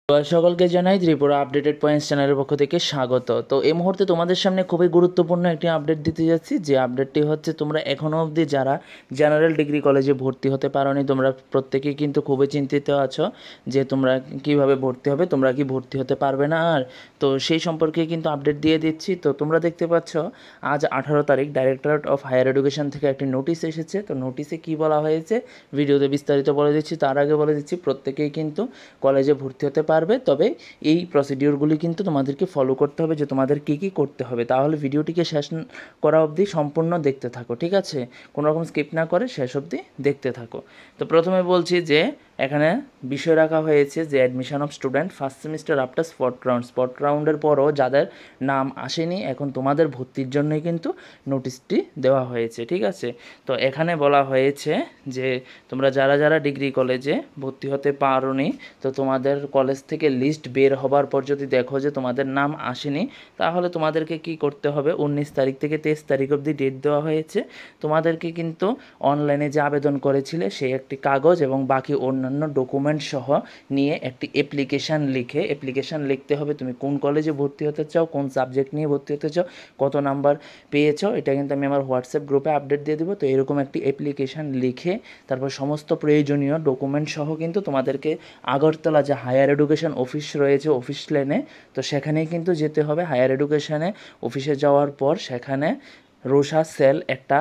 তো সকলকে জানাই ত্রিপুরা আপডেটেড পয়েন্টস চ্যানেলের পক্ষ থেকে স্বাগত। তো এই মুহূর্তে তোমাদের সামনে খুবই গুরুত্বপূর্ণ একটি আপডেট দিতে যাচ্ছি, যে আপডেটটি হচ্ছে তোমরা এখনও অবধি যারা জেনারেল ডিগ্রি কলেজে ভর্তি হতে পারোনি, তোমরা প্রত্যেকেই কিন্তু খুবই চিন্তিত আছো যে তোমরা কিভাবে ভর্তি হবে, তোমরা কি ভর্তি হতে পারবে না আর। তো সেই সম্পর্কে কিন্তু আপডেট দিয়ে দিচ্ছি। তো তোমরা দেখতে পাচ্ছ আজ 18 তারিখ ডাইরেক্টরেট অফ হায়ার এডুকেশন থেকে একটি নোটিশ এসেছে। তো নোটিশে কি বলা হয়েছে ভিডিওতে বিস্তারিত বলে দিচ্ছি। তার আগে বলে দিচ্ছি প্রত্যেকেই কিন্তু কলেজে ভর্তি হতে পারবে, তবে এই প্রসিডিওরগুলি কিন্তু তোমাদেরকে ফলো করতে হবে, যে তোমাদের কী কী করতে হবে। তাহলে ভিডিওটিকে শেষ করা অবধি সম্পূর্ণ দেখতে থাকো, ঠিক আছে? কোনো রকম স্কিপ না করে শেষ অবধি দেখতে থাকো। তো প্রথমে বলছি যে এখানে বিষয় রাখা হয়েছে যে admission of student first semester after spot রাউন্ডের পরও যাদের নাম আসেনি, এখন তোমাদের ভর্তির জন্যই কিন্তু নোটিশটি দেওয়া হয়েছে, ঠিক আছে? তো এখানে বলা হয়েছে যে তোমরা যারা যারা ডিগ্রি কলেজে ভর্তি হতে পারোনি, তো তোমাদের কলেজ থেকে লিস্ট বের হবার পর যদি দেখো যে তোমাদের নাম আসেনি, তাহলে তোমাদেরকে কি করতে হবে, 19 তারিখ থেকে 23 তারিখ অবধি ডেট দেওয়া হয়েছে। তোমাদেরকে কিন্তু অনলাইনে যে আবেদন করেছিলে সেই একটি কাগজ এবং বাকি অন্যান্য ডকুমেন্ট সহ নিয়ে একটি অ্যাপ্লিকেশান লিখতে হবে। তুমি কোন কলেজে ভর্তি হতে চাও, কোন সাবজেক্ট নিয়ে ভর্তি হতে চাও, কত নাম্বার পেয়েছো, এটা কিন্তু আমি আমার হোয়াটসঅ্যাপ গ্রুপে আপডেট দিয়ে দেবো। তো এরকম একটি অ্যাপ্লিকেশান লিখে তারপর সমস্ত প্রয়োজনীয় ডকুমেন্ট সহ কিন্তু তোমাদেরকে আগরতলা যে হায়ার এডুকেশন অফিস রয়েছে অফিস লেনে, তো সেখানেই কিন্তু যেতে হবে। হায়ার এডুকেশনে অফিসে যাওয়ার পর সেখানে রোসা সেল একটা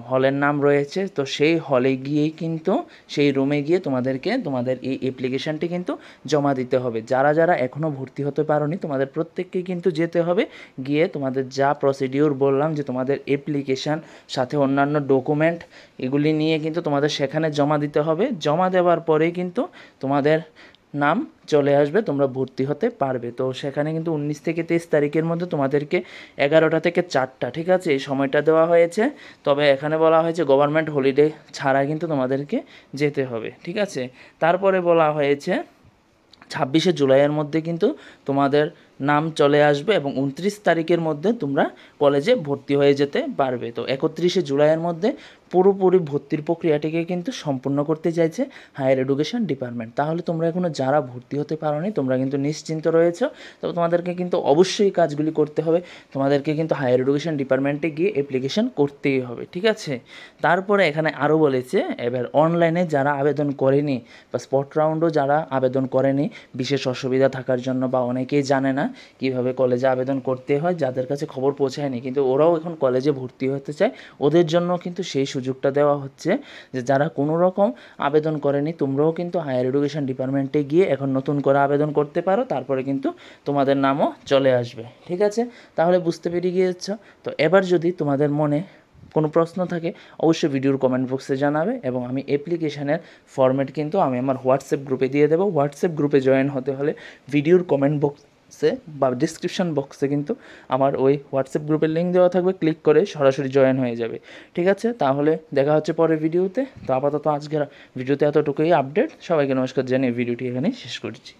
হলের নাম রয়েছে, তো সেই হলে গিয়েই কিন্তু সেই রুমে গিয়ে তোমাদেরকে তোমাদের এই অ্যাপ্লিকেশানটি কিন্তু জমা দিতে হবে। যারা যারা এখনও ভর্তি হতে পারোনি, তোমাদের প্রত্যেককেই কিন্তু যেতে হবে, গিয়ে তোমাদের যা প্রসিডিওর বললাম যে তোমাদের অ্যাপ্লিকেশান সাথে অন্যান্য ডকুমেন্ট এগুলি নিয়ে কিন্তু তোমাদের সেখানে জমা দিতে হবে। জমা দেওয়ার পরেই কিন্তু তোমাদের নাম চলে আসবে, তোমরা ভর্তি হতে পারবে। তো সেখানে কিন্তু 19 থেকে 23 তারিখের মধ্যে তোমাদেরকে 11টা থেকে 4টা, ঠিক আছে, এই সময়টা দেওয়া হয়েছে। তবে এখানে বলা হয়েছে গভর্নমেন্ট হলিডে ছাড়া কিন্তু তোমাদেরকে যেতে হবে, ঠিক আছে? তারপরে বলা হয়েছে 26শে জুলাইয়ের মধ্যে কিন্তু তোমাদের নাম চলে আসবে এবং 29 তারিখের মধ্যে তোমরা কলেজে ভর্তি হয়ে যেতে পারবে। তো 31শে জুলাইয়ের মধ্যে পুরোপুরি ভর্তির প্রক্রিয়াটিকে কিন্তু সম্পূর্ণ করতে চাইছে হায়ার এডুকেশন ডিপার্টমেন্ট। তাহলে তোমরা এখনও যারা ভর্তি হতে পারোনি, তোমরা কিন্তু নিশ্চিন্ত রয়েছো। তবে তোমাদেরকে কিন্তু অবশ্যই কাজগুলি করতে হবে। তোমাদেরকে কিন্তু হায়ার এডুকেশন ডিপার্টমেন্টে গিয়ে অ্যাপ্লিকেশন করতেই হবে, ঠিক আছে? তারপরে এখানে আরও বলেছে এবার অনলাইনে যারা আবেদন করেনি বা স্পট রাউন্ডও যারা আবেদন করেনি বিশেষ অসুবিধা থাকার জন্য, বা অনেকেই জানে না কীভাবে কলেজে আবেদন করতে হয়, যাদের কাছে খবর পৌঁছায়নি কিন্তু ওরাও এখন কলেজে ভর্তি হতে চায়, ওদের জন্য কিন্তু সেই সুযোগটা দেওয়া হচ্ছে যে যারা কোনো রকম আবেদন করেনি, তোমরাও কিন্তু হায়ার এডুকেশন ডিপার্টমেন্টে গিয়ে এখন নতুন করে আবেদন করতে পারো, তারপরে কিন্তু তোমাদের নামও চলে আসবে, ঠিক আছে? তাহলে বুঝতে পেরে গিয়েছ। তো এবার যদি তোমাদের মনে কোনো প্রশ্ন থাকে অবশ্যই ভিডিওর কমেন্ট বক্সে জানাবে, এবং আমি অ্যাপ্লিকেশানের ফরম্যাট কিন্তু আমি আমার হোয়াটসঅ্যাপ গ্রুপে দিয়ে দেবো। হোয়াটসঅ্যাপ গ্রুপে জয়েন হতে হলে ভিডিওর কমেন্ট বক্সে বা ডিসক্রিপশন বক্সে কিন্তু আমার ওই হোয়াটসঅ্যাপ গ্রুপের লিঙ্ক দেওয়া থাকবে, ক্লিক করে সরাসরি জয়েন হয়ে যাবে, ঠিক আছে? তাহলে দেখা হচ্ছে পরের ভিডিওতে। তো আপাতত আজকের ভিডিওতে এতটুকুই আপডেট। সবাইকে নমস্কার জানিয়ে ভিডিওটি এখানেই শেষ করছি।